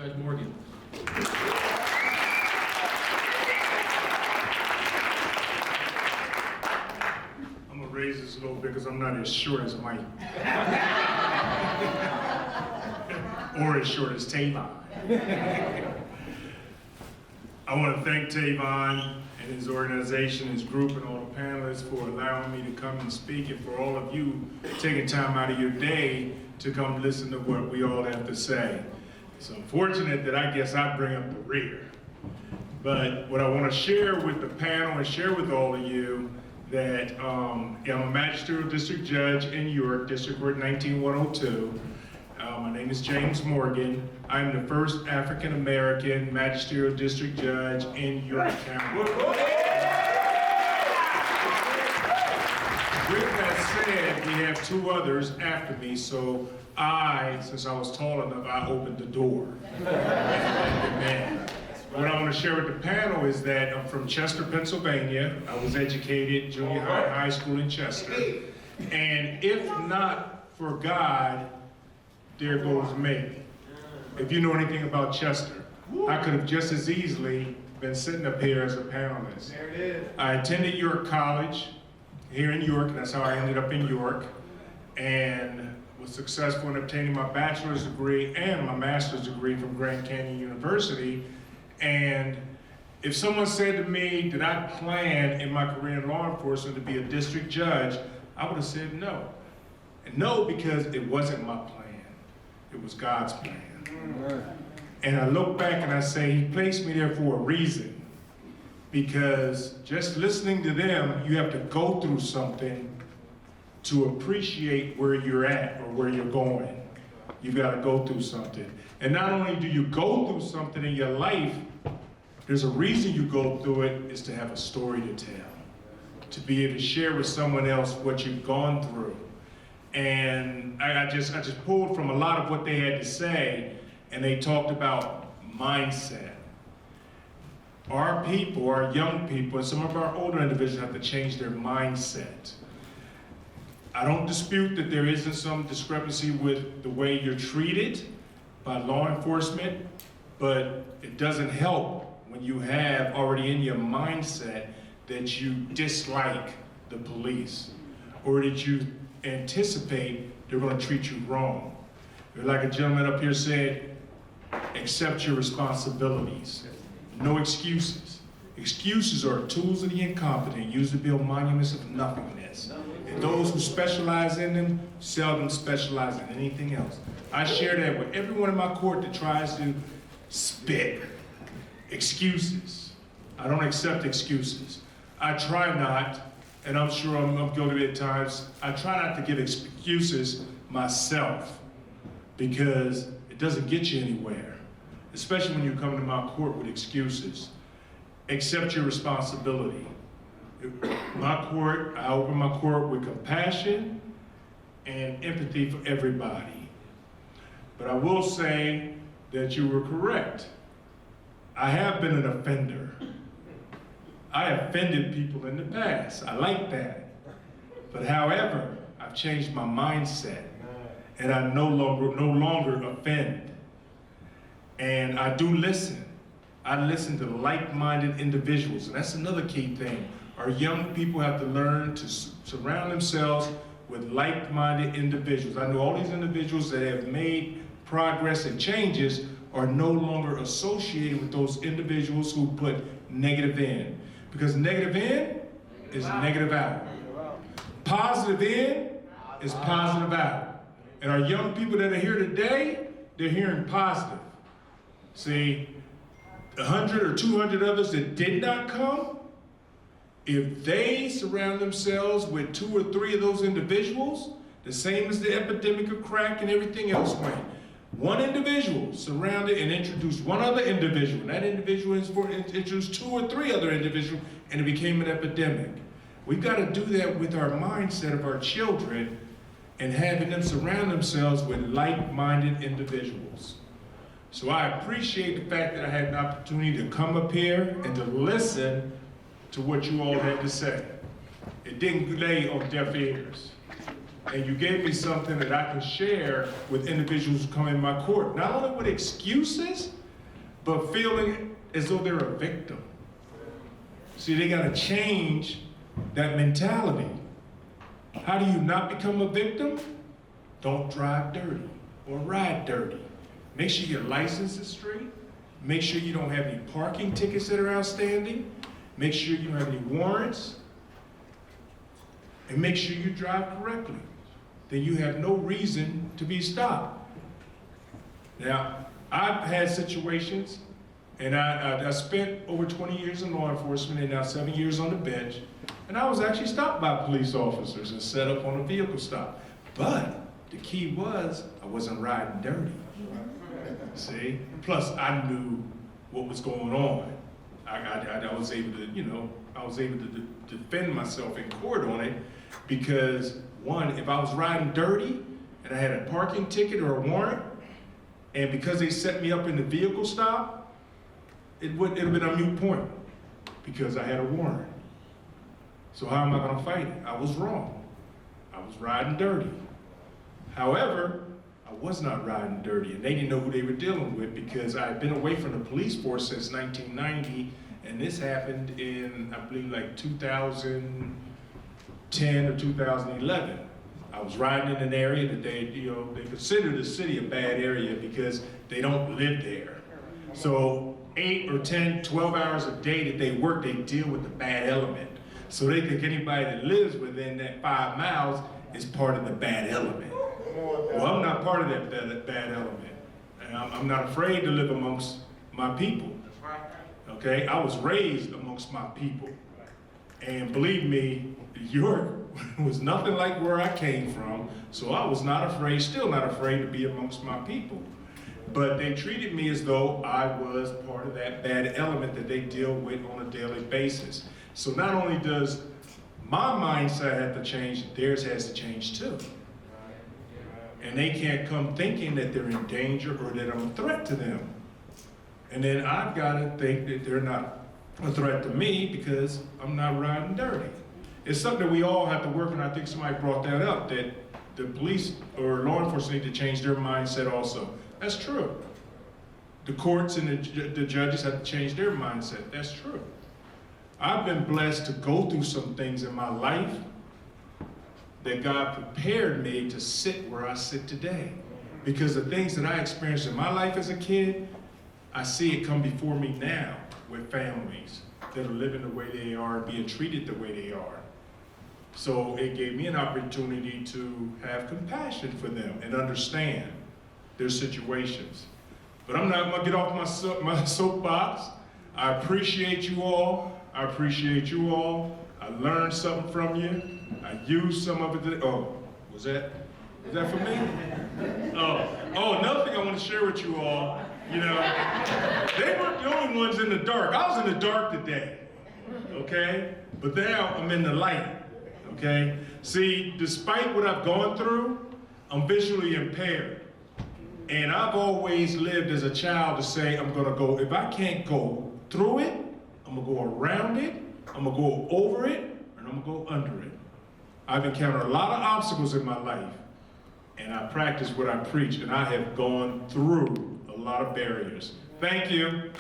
Judge Morgan. I'm gonna raise this a little bit because I'm not as short as Mike. Or as short as Tavon. I want to thank Tavon and his organization, his group, and all the panelists for allowing me to come and speak, and for all of you taking time out of your day to come listen to what we all have to say. It's unfortunate that I guess I bring up the rear. But what I want to share with the panel and share with all of you that I'm a magisterial district judge in York, District Court 19102. My name is James Morgan. I'm the first African-American magisterial district judge in York County. With that said, we have two others after me, so since I was tall enough, I opened the door. Amen. What I want to share with the panel is that I'm from Chester, Pennsylvania. I was educated junior high and high school in Chester. And if not for God, there goes me. If you know anything about Chester, I could have just as easily been sitting up here as a panelist. There it is. I attended York College here in York, and that's how I ended up in York, and was successful in obtaining my bachelor's degree and my master's degree from Grand Canyon University. And if someone said to me, did I plan in my career in law enforcement to be a district judge, I would have said no. And no, because it wasn't my plan. It was God's plan. And I look back and I say, He placed me there for a reason. Because just listening to them, you have to go through something to appreciate where you're at or where you're going. You've got to go through something. And not only do you go through something in your life, there's a reason you go through it, is to have a story to tell, to be able to share with someone else what you've gone through. And I just pulled from a lot of what they had to say, and they talked about mindset. Our people, our young people, and some of our older individuals have to change their mindset. I don't dispute that there isn't some discrepancy with the way you're treated by law enforcement, but it doesn't help when you have already in your mindset that you dislike the police, or that you anticipate they're going to treat you wrong. Like a gentleman up here said, accept your responsibilities. No excuses. Excuses are tools of the incompetent used to build monuments of nothingness. And those who specialize in them seldom specialize in anything else. I share that with everyone in my court that tries to spit. Excuses. I don't accept excuses. I try not, and I'm sure I'm guilty at times, I try not to give excuses myself, because it doesn't get you anywhere, especially when you come to my court with excuses. Accept your responsibility. My court, I open my court with compassion and empathy for everybody. But I will say that you were correct. I have been an offender. I offended people in the past. I like that. But however, I've changed my mindset, and I no longer offend. And I do listen. I listen to like-minded individuals, and that's another key thing. Our young people have to learn to surround themselves with like-minded individuals. I know all these individuals that have made progress and changes are no longer associated with those individuals who put negative in. Because negative in is negative out. Positive in is positive out. And our young people that are here today, they're hearing positive. See, 100 or 200 others that did not come, if they surround themselves with 2 or 3 of those individuals, the same as the epidemic of crack and everything else went. One individual surrounded and introduced one other individual. And that individual introduced 2 or 3 other individuals, and it became an epidemic. We've got to do that with our mindset of our children and having them surround themselves with like-minded individuals. So I appreciate the fact that I had an opportunity to come up here and to listen to what you all had to say. It didn't lay on deaf ears. and you gave me something that I can share with individuals who come in my court, not only with excuses, but feeling as though they're a victim. See, they gotta change that mentality. How do you not become a victim? Don't drive dirty or ride dirty. Make sure your license is straight. Make sure you don't have any parking tickets that are outstanding. Make sure you don't have any warrants. And make sure you drive correctly. Then you have no reason to be stopped. Now, I've had situations, and I spent over 20 years in law enforcement and now 7 years on the bench, and I was actually stopped by police officers and set up on a vehicle stop. But the key was I wasn't riding dirty. See? Plus, I knew what was going on. I was able to, I was able to defend myself in court on it because, one, if I was riding dirty and I had a parking ticket or a warrant, and because they set me up in the vehicle stop, it would have been a moot point because I had a warrant. So how am I going to fight it? I was wrong. I was riding dirty. However, I was not riding dirty, and they didn't know who they were dealing with because I had been away from the police force since 1990, and this happened in, I believe, like 2010 or 2011. I was riding in an area that they consider the city a bad area because they don't live there. So 8 or 10, 12 hours a day that they work, they deal with the bad element. So they think anybody that lives within that 5 miles is part of the bad element. Well, I'm not part of that bad element. And I'm not afraid to live amongst my people. Okay, I was raised amongst my people. And believe me, York was nothing like where I came from, so I was not afraid, still not afraid to be amongst my people. But they treated me as though I was part of that bad element that they deal with on a daily basis. So not only does my mindset have to change, theirs has to change too. And they can't come thinking that they're in danger or that I'm a threat to them. And then I've got to think that they're not a threat to me because I'm not riding dirty. It's something that we all have to work on. I think somebody brought that up, that the police or law enforcement need to change their mindset also. That's true. The courts and the judges have to change their mindset. That's true. I've been blessed to go through some things in my life that God prepared me to sit where I sit today. Because the things that I experienced in my life as a kid, I see it come before me now with families that are living the way they are, being treated the way they are. So it gave me an opportunity to have compassion for them and understand their situations. But I'm not gonna get off my soapbox. I appreciate you all. I appreciate you all. I learned something from you. I used some of it today. Oh, is that for me? Oh, another thing I want to share with you all, they weren't the only ones in the dark. I was in the dark today, okay? But now I'm in the light, okay? See, despite what I've gone through, I'm visually impaired. And I've always lived as a child to say, I'm gonna go, if I can't go through it, I'm gonna go around it, I'm gonna go over it, and I'm gonna go under it. I've encountered a lot of obstacles in my life, and I practice what I preach, and I have gone through a lot of barriers. Thank you.